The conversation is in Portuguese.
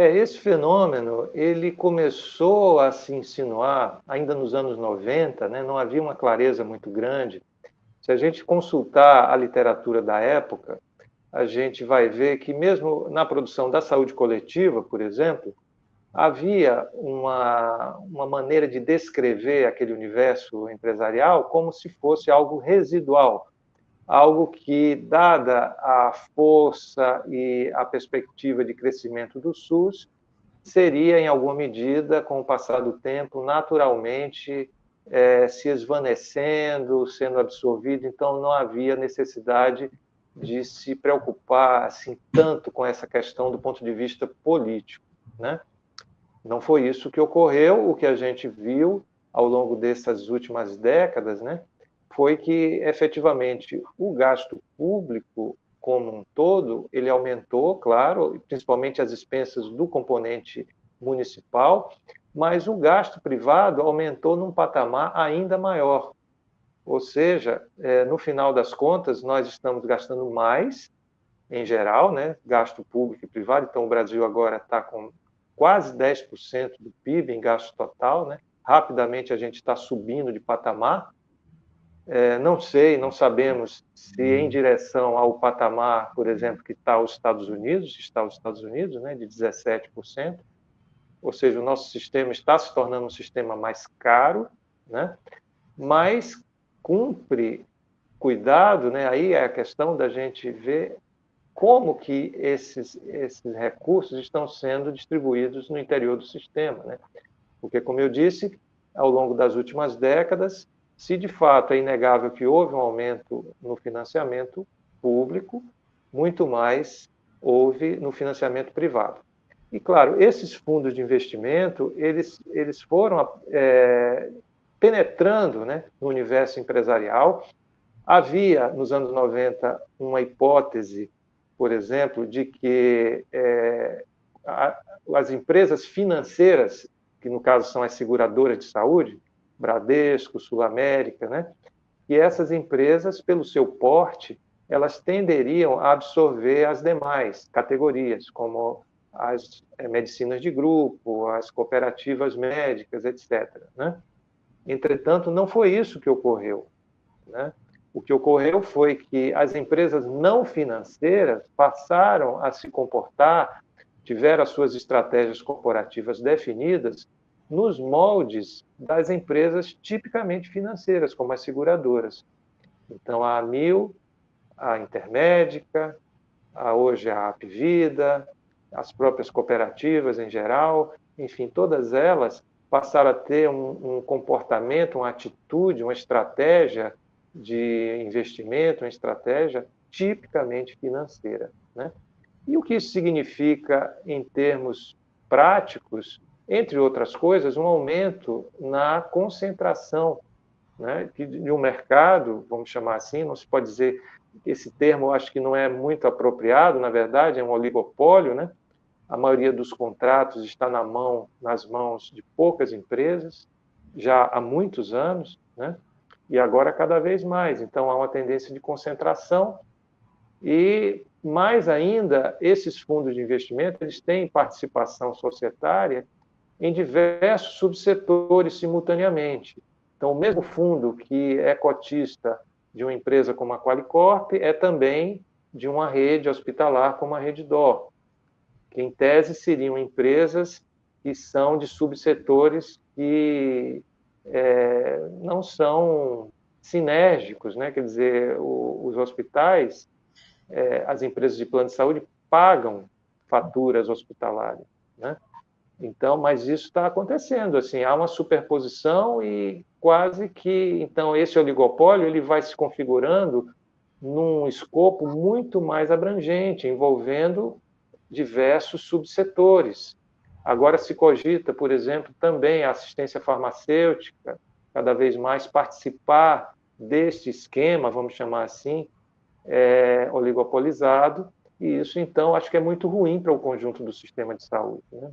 Esse fenômeno, ele começou a se insinuar ainda nos anos 90, né? Não havia uma clareza muito grande. Se a gente consultar a literatura da época, a gente vai ver que mesmo na produção da saúde coletiva, por exemplo, havia uma maneira de descrever aquele universo empresarial como se fosse algo residual, algo que, dada a força e a perspectiva de crescimento do SUS, seria, em alguma medida, com o passar do tempo, naturalmente se esvanecendo, sendo absorvido, então não havia necessidade de se preocupar assim tanto com essa questão do ponto de vista político, né? Não foi isso que ocorreu. O que a gente viu ao longo dessas últimas décadas, né, foi que, efetivamente, o gasto público como um todo, ele aumentou, claro, principalmente as expensas do componente municipal, mas o gasto privado aumentou num patamar ainda maior. Ou seja, no final das contas, nós estamos gastando mais, em geral, né, gasto público e privado. Então, o Brasil agora está com quase 10% do PIB em gasto total, né? Rapidamente a gente está subindo de patamar. Não sei, não sabemos se em direção ao patamar, por exemplo, que está os Estados Unidos, né, de 17%, ou seja, o nosso sistema está se tornando um sistema mais caro, né? Mas cumpre cuidado, né? Aí é a questão da gente ver como que esses recursos estão sendo distribuídos no interior do sistema, né? Porque, como eu disse, ao longo das últimas décadas, se de fato é inegável que houve um aumento no financiamento público, muito mais houve no financiamento privado. E, claro, esses fundos de investimento, eles foram penetrando, né, no universo empresarial. Havia, nos anos 90, uma hipótese, por exemplo, de que as empresas financeiras, que no caso são as seguradoras de saúde, Bradesco, Sul América, né, e essas empresas, pelo seu porte, elas tenderiam a absorver as demais categorias, como as medicinas de grupo, as cooperativas médicas, etc., né? Entretanto, não foi isso que ocorreu, né? O que ocorreu foi que as empresas não financeiras passaram a se comportar, tiveram as suas estratégias corporativas definidas nos moldes das empresas tipicamente financeiras, como as seguradoras. Então, a Amil, a Intermédica, hoje a Apvida, as próprias cooperativas em geral, enfim, todas elas passaram a ter um comportamento, uma atitude, uma estratégia de investimento, uma estratégia tipicamente financeira, né? E o que isso significa em termos práticos? Entre outras coisas, um aumento na concentração, né, de um mercado, vamos chamar assim. Não se pode dizer, esse termo eu acho que não é muito apropriado, na verdade, é um oligopólio, né? A maioria dos contratos está nas mãos de poucas empresas, já há muitos anos, né? E agora cada vez mais. Então, há uma tendência de concentração e, mais ainda, esses fundos de investimento, eles têm participação societária em diversos subsetores simultaneamente. Então, o mesmo fundo que é cotista de uma empresa como a Qualicorp é também de uma rede hospitalar como a Reddor, que, em tese, seriam empresas que são de subsetores que não são sinérgicos, né? Quer dizer, os hospitais, as empresas de plano de saúde pagam faturas hospitalares, né? Então, mas isso está acontecendo, assim, há uma superposição e quase que, então, esse oligopólio ele vai se configurando num escopo muito mais abrangente, envolvendo diversos subsetores. Agora se cogita, por exemplo, também a assistência farmacêutica, cada vez mais participar deste esquema, vamos chamar assim, oligopolizado, e isso, então, acho que é muito ruim para o conjunto do sistema de saúde, né?